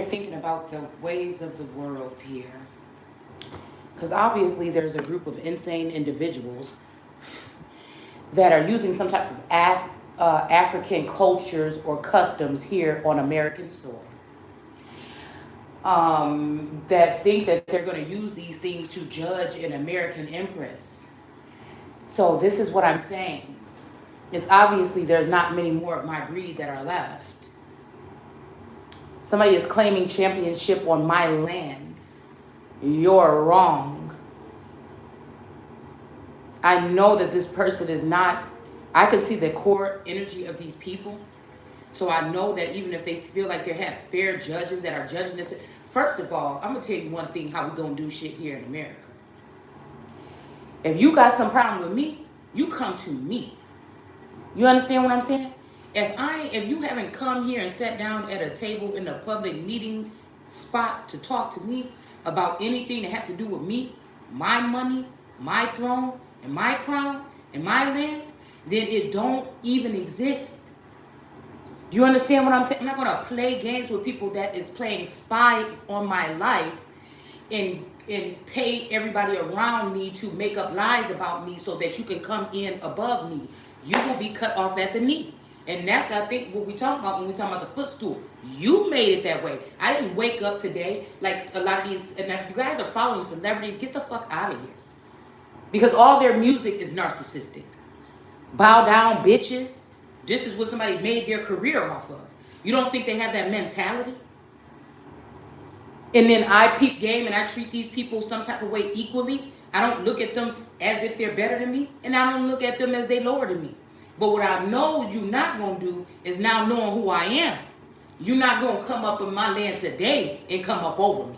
Thinking about the ways of the world here. Because obviously, there's a group of insane individuals that are using some type of African cultures or customs here on American soil. That think that they're going to use these things to judge an American empress. So, this is what I'm saying. It's obviously there's not many more of my breed that are left. Somebody is claiming championship on my lands. You're wrong. I know that this person is not, I can see the core energy of these people. So I know that even if they feel like they have fair judges that are judging this, first of all, I'm going to tell you one thing how we going to do shit here in America. If you got some problem with me, you come to me. You understand what I'm saying? If you haven't come here and sat down at a table in a public meeting spot to talk to me about anything that have to do with me, my money, my throne, and my crown, and my land, then it don't even exist. Do you understand what I'm saying? I'm not gonna play games with people that is playing spy on my life and pay everybody around me to make up lies about me so that you can come in above me. You will be cut off at the knee. And that's, I think, what we talk about when we talk about the footstool. You made it that way. I didn't wake up today like a lot of these, and if you guys are following celebrities, get the fuck out of here. Because all their music is narcissistic. Bow down, bitches. This is what somebody made their career off of. You don't think they have that mentality? And then I peep game and I treat these people some type of way equally. I don't look at them as if they're better than me, and I don't look at them as they lower than me. But what I know you're not going to do is now knowing who I am. You're not going to come up in my land today and come up over me.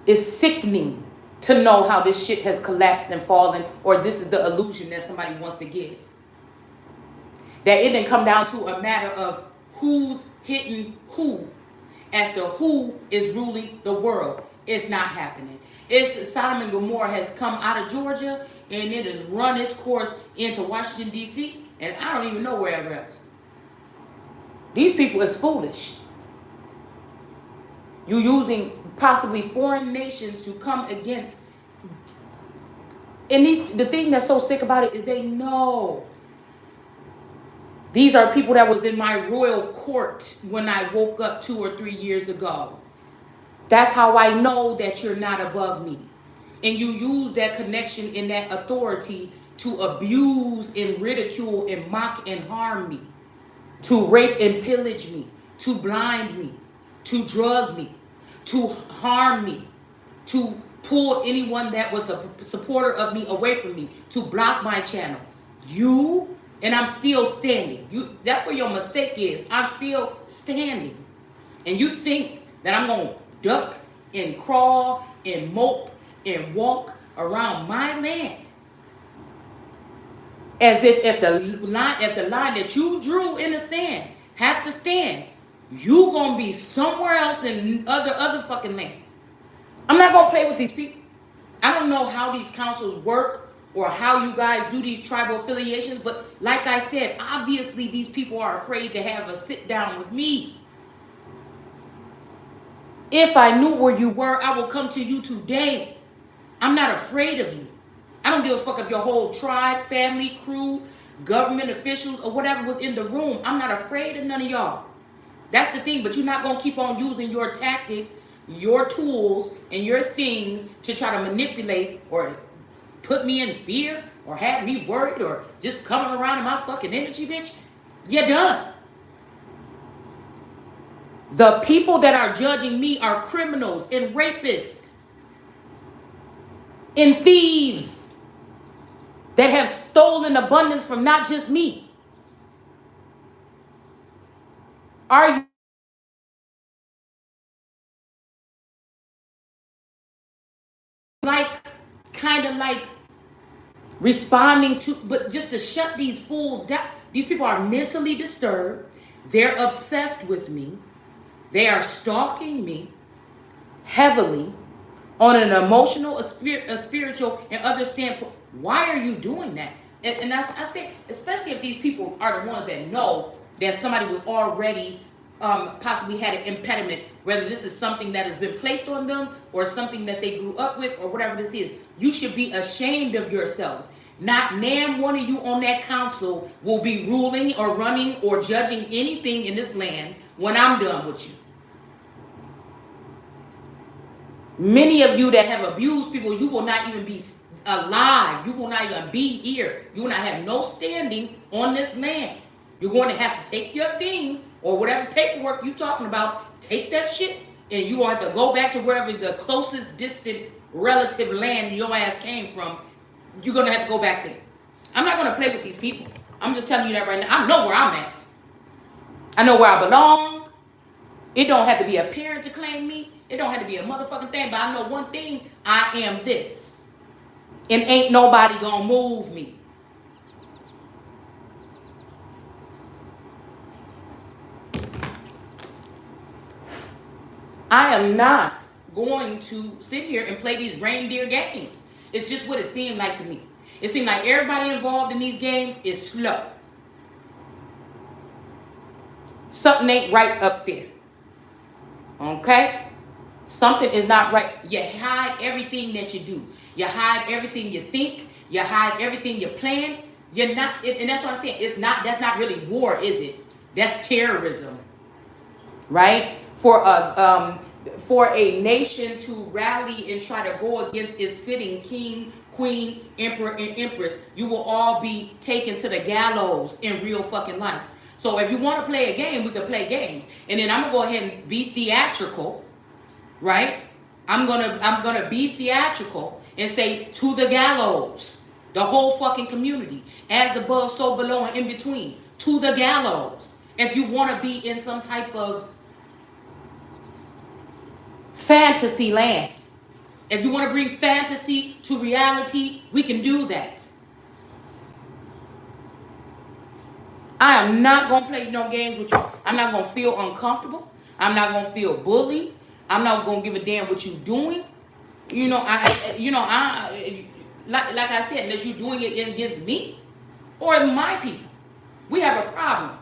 It's sickening to know how this shit has collapsed and fallen, or this is the illusion that somebody wants to give. That it didn't come down to a matter of who's hitting who as to who is ruling the world. It's not happening. It's Sodom and Gomorrah has come out of Georgia and it has run its course into Washington, D.C., and I don't even know wherever else. These people is foolish. You using possibly foreign nations to come against. And the thing that's so sick about it is they know. These are people that was in my royal court when I woke up 2 or 3 years ago. That's how I know that you're not above me. And you use that connection and that authority to abuse and ridicule and mock and harm me, to rape and pillage me, to blind me, to drug me, to harm me, to pull anyone that was a supporter of me away from me, to block my channel. And I'm still standing. That's where your mistake is. I'm still standing. And you think that I'm going to duck and crawl and mope and walk around my land as if the line that you drew in the sand have to stand, you going to be somewhere else in other fucking land. I'm not going to play with these people. I don't know how these councils work or how you guys do these tribal affiliations, but like I said, obviously these people are afraid to have a sit down with me. If I knew where you were, I will come to you today. I'm not afraid of you. I don't give a fuck if your whole tribe, family, crew, government officials, or whatever was in the room. I'm not afraid of none of y'all. That's the thing, but you're not going to keep on using your tactics, your tools, and your things to try to manipulate or put me in fear or have me worried or just coming around in my fucking energy, bitch. You're done. The people that are judging me are criminals and rapists and thieves that have stolen abundance from not just me. Are you kind of like responding to, but just to shut these fools down? These people are mentally disturbed. They're obsessed with me. They are stalking me heavily on an emotional, a spiritual, and other standpoint. Why are you doing that? And I say, especially if these people are the ones that know that somebody was already possibly had an impediment, whether this is something that has been placed on them or something that they grew up with or whatever this is. You should be ashamed of yourselves. Not nan one of you on that council will be ruling or running or judging anything in this land when I'm done with you. Many of you that have abused people, you will not even be alive. You will not even be here. You will not have no standing on this land. You're going to have to take your things or whatever paperwork you're talking about, take that shit, and you have to go back to wherever the closest distant relative land your ass came from. You're going to have to go back there. I'm not going to play with these people. I'm just telling you that right now. I know where I'm at. I know where I belong. It don't have to be a parent to claim me. It don't have to be a motherfucking thing. But I know one thing. I am this. And ain't nobody gonna move me. I am not going to sit here and play these reindeer games. It's just what it seemed like to me. It seemed like everybody involved in these games is slow. Something ain't right up there. Okay? Something is not right. You hide everything that you do. You hide everything you think. You hide everything you plan. You're not, and that's what I'm saying. It's not. That's not really war, is it? That's terrorism, right? For a nation to rally and try to go against its sitting king, queen, emperor, and empress, you will all be taken to the gallows in real fucking life. So if you want to play a game, we can play games, and then I'm gonna go ahead and be theatrical. Right? I'm gonna be theatrical and say to the gallows. The whole fucking community. As above, so below, and in between. To the gallows. If you want to be in some type of fantasy land. If you want to bring fantasy to reality, we can do that. I am not going to play no games with y'all. I'm not going to feel uncomfortable. I'm not going to feel bullied. I'm not going to give a damn what you doing. Like I said, unless you're doing it against me or my people, we have a problem.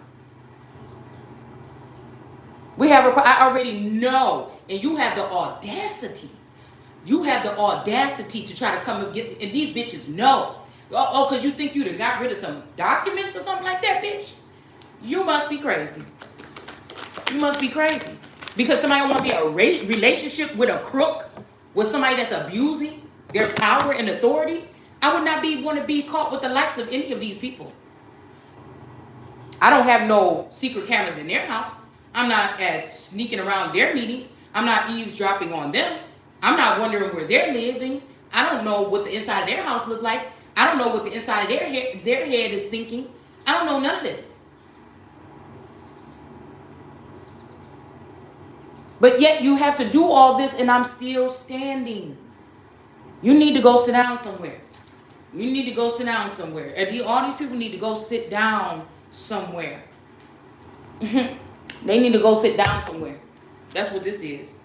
I already know, and you have the audacity. You have the audacity to try to come and get, and these bitches know. Oh, because you think you done got rid of some documents or something like that, bitch? You must be crazy. You must be crazy. Because somebody want to be a relationship with a crook, with somebody that's abusing their power and authority. I would not want to be caught with the likes of any of these people. I don't have no secret cameras in their house. I'm not sneaking around their meetings. I'm not eavesdropping on them. I'm not wondering where they're living. I don't know what the inside of their house look like. I don't know what the inside of their head is thinking. I don't know none of this. But yet you have to do all this and I'm still standing. You need to go sit down somewhere. You need to go sit down somewhere. All these people need to go sit down somewhere. They need to go sit down somewhere. That's what this is.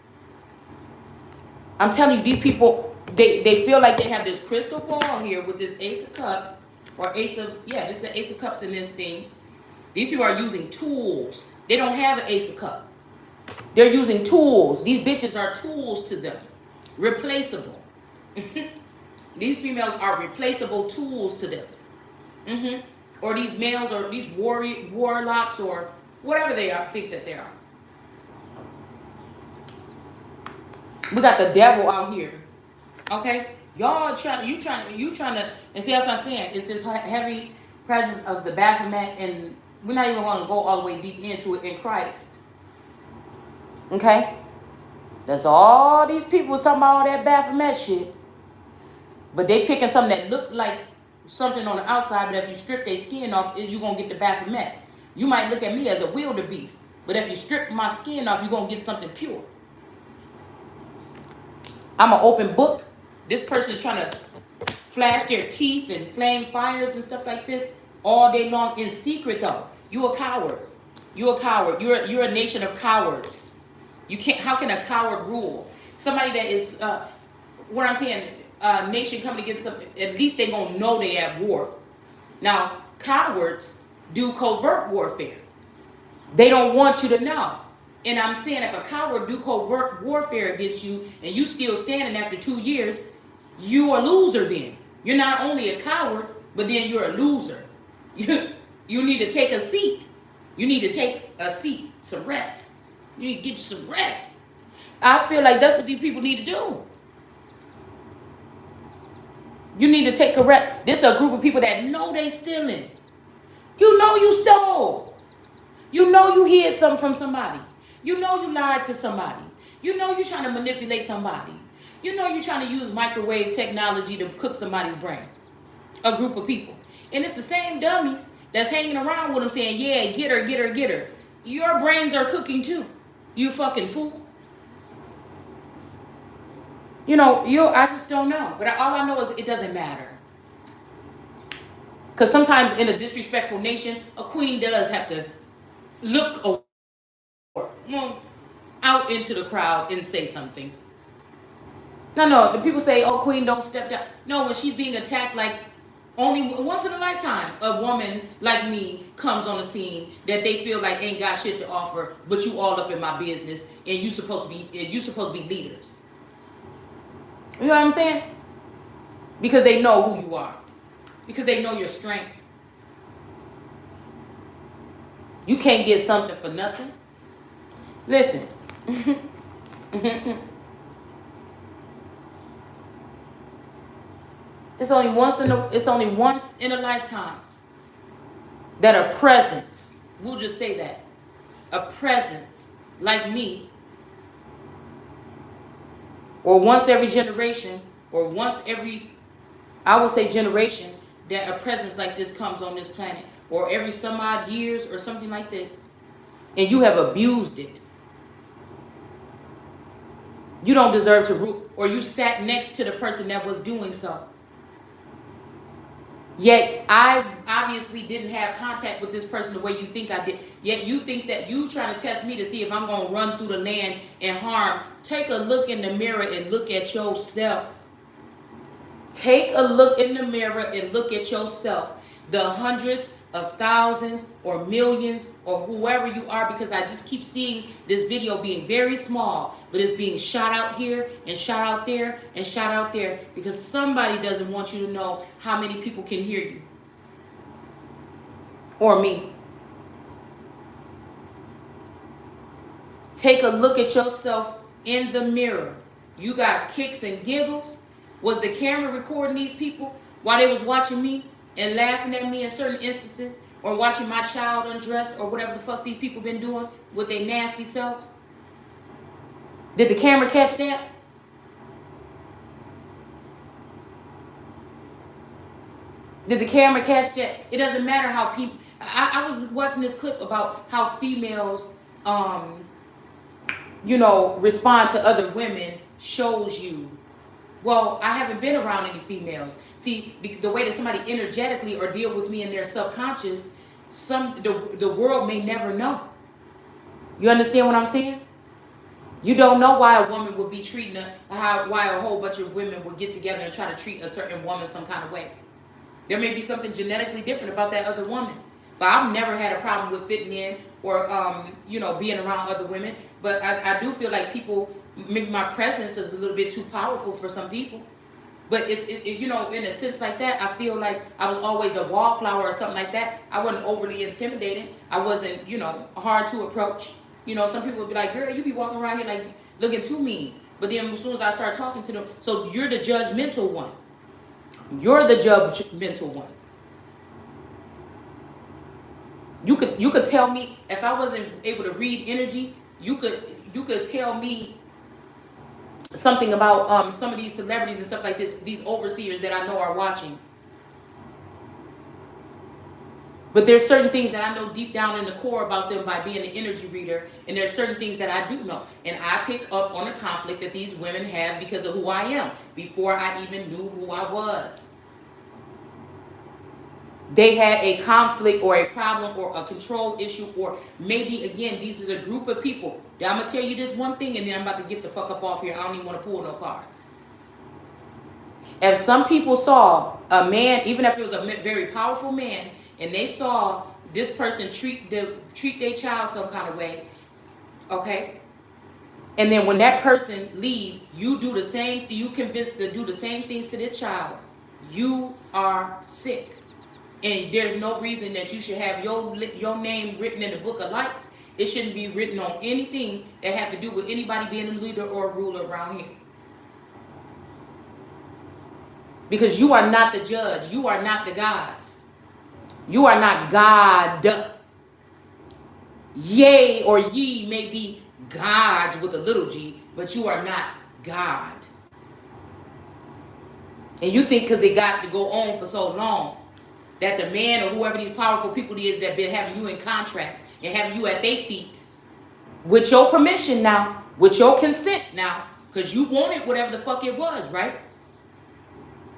I'm telling you, these people, they feel like they have this crystal ball here with this Ace of Cups. Or this is an Ace of Cups in this thing. These people are using tools. They don't have an Ace of Cups. They're using tools. These bitches are tools to them. Replaceable. These females are replaceable tools to them. Or these males or these warlocks or whatever they are, think that they are. We got the devil out here. Okay? You trying to, and see that's what I'm saying. It's this heavy presence of the Baphomet, and we're not even going to go all the way deep into it in Christ. Okay? That's all these people was talking about, all that Baphomet shit. But they picking something that looked like something on the outside, but if you strip their skin off, you're going to get the Baphomet. You might look at me as a wildebeest, but if you strip my skin off, you're going to get something pure. I'm an open book. This person is trying to flash their teeth and flame fires and stuff like this all day long in secret, though. You a coward. You a coward. You're a nation of cowards. You can't. How can a coward rule? Somebody that is, what I'm saying, a nation coming against something, at least they gonna know they at war. Now, cowards do covert warfare. They don't want you to know. And I'm saying if a coward do covert warfare against you and you still standing after 2 years, you a loser then. You're not only a coward, but then you're a loser. You need to take a seat. You need to take a seat, some rest. You need to get you some rest. I feel like that's what these people need to do. You need to take a rest. This is a group of people that know they stealing. You know you stole. You know you hid something from somebody. You know you lied to somebody. You know you're trying to manipulate somebody. You know you're trying to use microwave technology to cook somebody's brain. A group of people. And it's the same dummies that's hanging around with them saying, yeah, get her, get her, get her. Your brains are cooking too. You fucking fool. I just don't know. But all I know is it doesn't matter. Because sometimes in a disrespectful nation, a queen does have to look out into the crowd and say something. No, the people say, oh, queen, don't step down. No, when she's being attacked, like, only once in a lifetime, a woman like me comes on the scene that they feel like ain't got shit to offer, but you all up in my business, and you supposed to be leaders. You know what I'm saying? Because they know who you are. Because they know your strength. You can't get something for nothing. Listen. It's only once in a lifetime that a presence, we'll just say that, a presence like me, or once every generation, or once every, I would say generation, that a presence like this comes on this planet, or every some odd years or something like this, and you have abused it. You don't deserve to rule, or you sat next to the person that was doing so. Yet I obviously didn't have contact with this person the way you think I did. Yet you think that you trying to test me to see if I'm going to run through the land and harm. Take a look in the mirror and look at yourself. Take a look in the mirror and look at yourself. The hundreds of thousands or millions or whoever you are, because I just keep seeing this video being very small, but it's being shot out here and shot out there and shot out there because somebody doesn't want you to know how many people can hear you or me. Take a look at yourself in the mirror. You got kicks and giggles. Was the camera recording these people while they was watching me and laughing at me in certain instances, or watching my child undress, or whatever the fuck these people been doing with their nasty selves? Did the camera catch that? Did the camera catch that? It doesn't matter how people. I was watching this clip about how females, respond to other women. Shows you. Well, I haven't been around any females. See, the way that somebody energetically or deal with me in their subconscious, the world may never know. You understand what I'm saying? You don't know why a woman would be treating why a whole bunch of women would get together and try to treat a certain woman some kind of way. There may be something genetically different about that other woman. But I've never had a problem with fitting in or, being around other women. But I do feel like maybe my presence is a little bit too powerful for some people. But in a sense like that, I feel like I was always a wallflower or something like that. I wasn't overly intimidating. I wasn't, hard to approach. Some people would be like, girl, you be walking around here like looking too mean. But then as soon as I start talking to them, so you're the judgmental one. You're the judgmental one. You could tell me if I wasn't able to read energy, you could tell me something about some of these celebrities and stuff like this, these overseers that I know are watching. But there's certain things that I know deep down in the core about them by being an energy reader, and there's certain things that I do know. And I picked up on a conflict that these women have because of who I am, before I even knew who I was. They had a conflict or a problem or a control issue, or maybe, again, these are the group of people. Now, I'm going to tell you this one thing, and then I'm about to get the fuck up off here. I don't even want to pull no cards. If some people saw a man, even if it was a very powerful man, and they saw this person treat their child some kind of way, Okay? And then when that person leave, you do the same, you convince to do the same things to this child. You are sick. And there's no reason that you should have your name written in the book of life. It shouldn't be written on anything that have to do with anybody being a leader or a ruler around here. Because you are not the judge. You are not the gods. You are not God. Yea or ye may be gods with a little g, but you are not God. And you think because it got to go on for so long that the man or whoever these powerful people is that been having you in contracts and having you at their feet with your permission now, with your consent now, because you wanted whatever the fuck it was, right?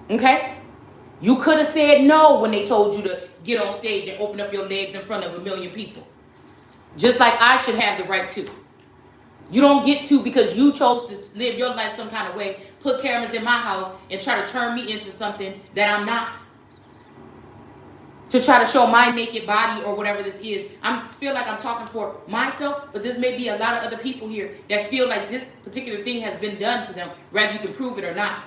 Okay? You could have said no when they told you to get on stage and open up your legs in front of a million people. Just like I should have the right to. You don't get to because you chose to live your life some kind of way, put cameras in my house and try to turn me into something that I'm not. To try to show my naked body or whatever this is. I feel like I'm talking for myself, but this may be a lot of other people here that feel like this particular thing has been done to them, whether you can prove it or not.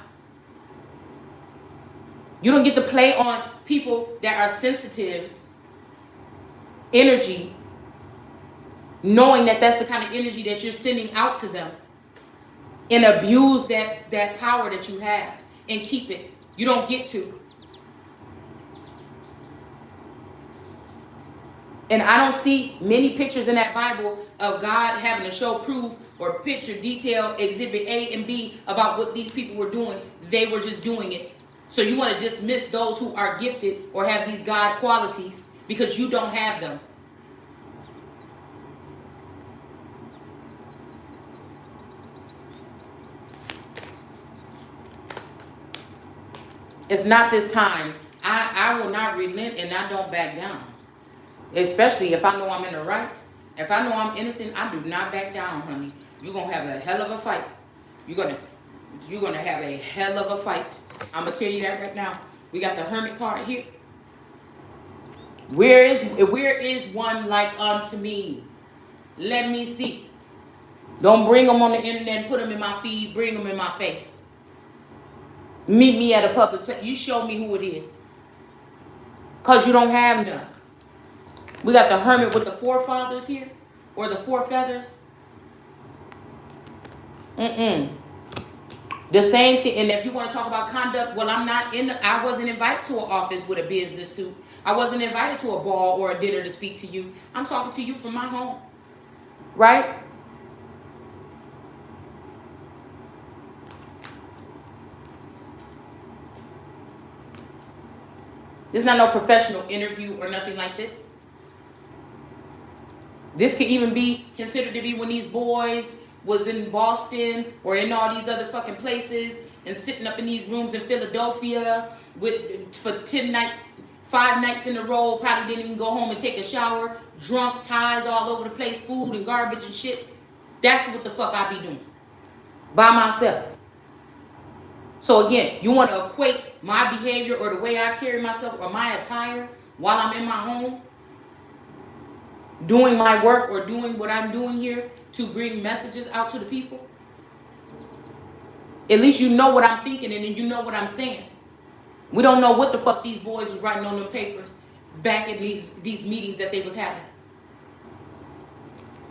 You don't get to play on people that are sensitives energy, knowing that that's the kind of energy that you're sending out to them, and abuse that power that you have and keep it. You don't get to. And I don't see many pictures in that Bible of God having to show proof or picture detail exhibit A and B about what these people were doing. They were just doing it. So you want to dismiss those who are gifted or have these God qualities because you don't have them. It's not this time. I will not relent and I don't back down. Especially if I know I'm in the right. If I know I'm innocent, I do not back down, honey. You're going to have a hell of a fight. You're gonna have a hell of a fight. I'm going to tell you that right now. We got the Hermit card here. Where is one like unto me? Let me see. Don't bring them on the internet and put them in my feed. Bring them in my face. Meet me at a public place. You show me who it is. Because you don't have none. We got the Hermit with the forefathers here. Or the four feathers. The same thing. And if you want to talk about conduct, well, I wasn't invited to an office with a business suit. I wasn't invited to a ball or a dinner to speak to you. I'm talking to you from my home. Right? There's not no professional interview or nothing like this. This could even be considered to be when these boys was in Boston or in all these other fucking places and sitting up in these rooms in Philadelphia for 10 nights, 5 nights in a row, probably didn't even go home and take a shower, drunk, ties all over the place, food and garbage and shit. That's what the fuck I be doing. By myself. So again, you want to equate my behavior or the way I carry myself or my attire while I'm in my home, doing my work or doing what I'm doing here to bring messages out to the people? At least you know what I'm thinking and then you know what I'm saying. We don't know what the fuck these boys was writing on them papers back in these meetings that they was having.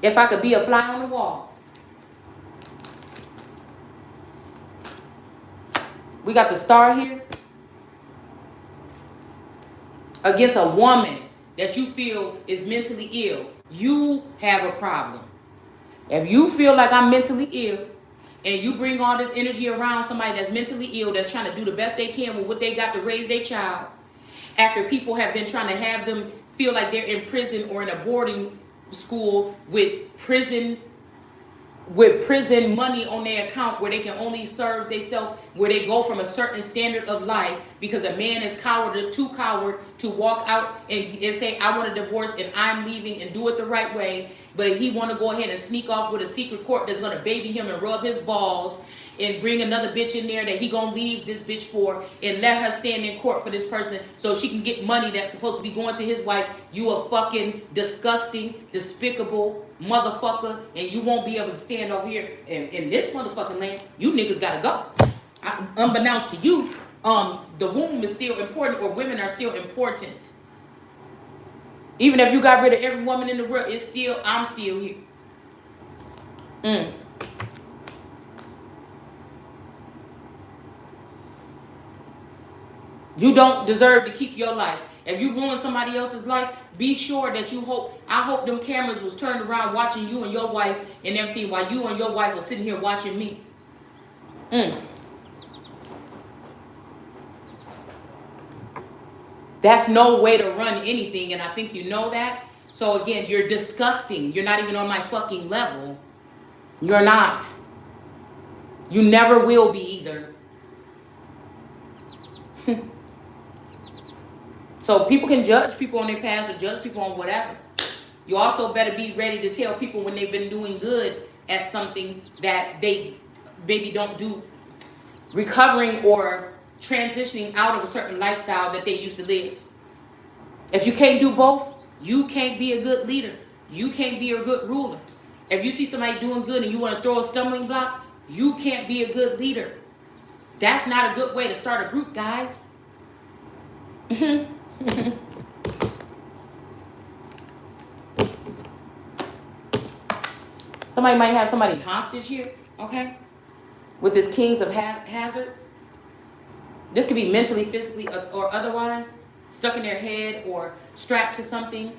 If I could be a fly on the wall. We got the star here. Against a woman that you feel is mentally ill. You have a problem. If you feel like I'm mentally ill and you bring all this energy around somebody that's mentally ill, that's trying to do the best they can with what they got to raise their child, after people have been trying to have them feel like they're in prison or in a boarding school with prison money on their account where they can only serve themselves, where they go from a certain standard of life because a man is too coward to walk out and say, I want a divorce and I'm leaving and do it the right way. but he want to go ahead and sneak off with a secret court that's going to baby him and rub his balls and bring another bitch in there that he gonna leave this bitch for and let her stand in court for this person so she can get money that's supposed to be going to his wife. You a fucking disgusting, despicable motherfucker, and you won't be able to stand over here in this motherfucking land. You niggas gotta go. Unbeknownst to you, the womb is still important, or women are still important. Even if you got rid of every woman in the world, I'm still here. You don't deserve to keep your life. If you ruin somebody else's life, be sure that I hope them cameras was turned around watching you and your wife and everything while you and your wife were sitting here watching me. That's no way to run anything, and I think you know that. So again, you're disgusting. You're not even on my fucking level. You're not. You never will be either. So people can judge people on their past or judge people on whatever. You also better be ready to tell people when they've been doing good at something that they maybe don't do, recovering or transitioning out of a certain lifestyle that they used to live. If you can't do both, you can't be a good leader. You can't be a good ruler. If you see somebody doing good and you want to throw a stumbling block, you can't be a good leader. That's not a good way to start a group, guys. Somebody might have somebody hostage here, okay? With this Kings of Hazards. This could be mentally, physically, or otherwise. Stuck in their head or strapped to something.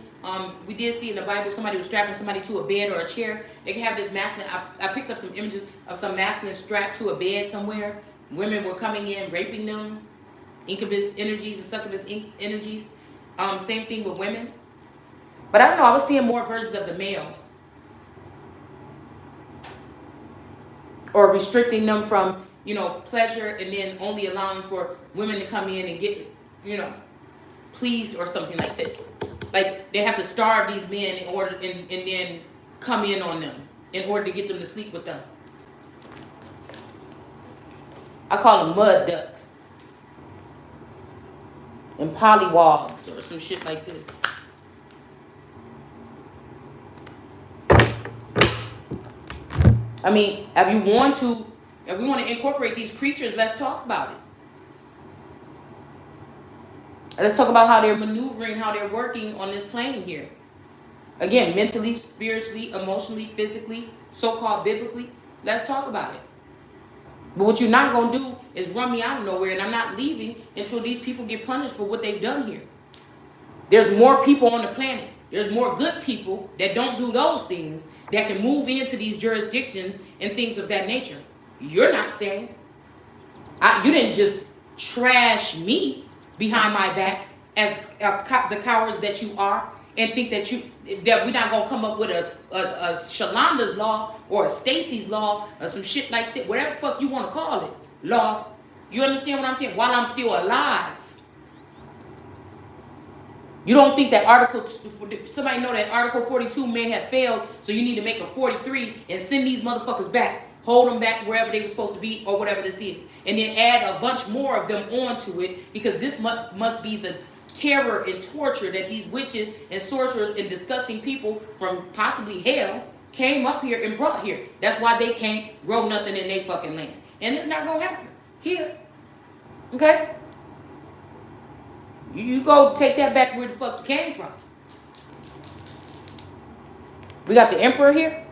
We did see in the Bible somebody was strapping somebody to a bed or a chair. They can have this masculine. I picked up some images of some masculine strapped to a bed somewhere. Women were coming in, raping them. Incubus energies and succubus energies. Same thing with women. But I don't know. I was seeing more versions of the males. Or restricting them from, pleasure, and then only allowing for women to come in and get, pleased or something like this. Like they have to starve these men in order and then come in on them in order to get them to sleep with them. I call them mud ducks and pollywogs or some shit like this. I mean, if we want to incorporate these creatures, let's talk about it. Let's talk about how they're maneuvering, how they're working on this plane here. Again, mentally, spiritually, emotionally, physically, so-called biblically. Let's talk about it. But what you're not going to do is run me out of nowhere, and I'm not leaving until these people get punished for what they've done here. There's more people on the planet. There's more good people that don't do those things that can move into these jurisdictions and things of that nature. You're not staying. You didn't just trash me behind my back as the cowards that you are, and think that we're not gonna come up with a Shalonda's law or a Stacy's law or some shit like that, whatever the fuck you want to call it, law. You understand what I'm saying? While I'm still alive. You don't think that somebody know that Article 42 may have failed, so you need to make a 43 and send these motherfuckers back. Hold them back wherever they were supposed to be or whatever this is. And then add a bunch more of them onto it, because this must be the terror and torture that these witches and sorcerers and disgusting people from possibly hell came up here and brought here. That's why they can't grow nothing in their fucking land. And it's not going to happen here. Okay? You go take that back where the fuck you came from. We got the Emperor here.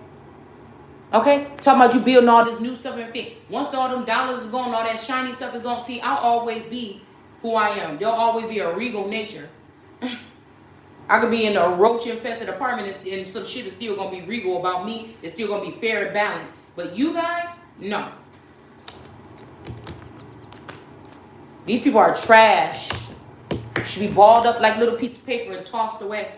Okay? Talking about you building all this new stuff and everything. Once all them dollars is gone, all that shiny stuff is gone. See, I'll always be who I am. There'll always be a regal nature. I could be in a roach-infested apartment and some shit is still going to be regal about me. It's still going to be fair and balanced. But you guys, no. These people are trash. Should be balled up like little pieces of paper and tossed away.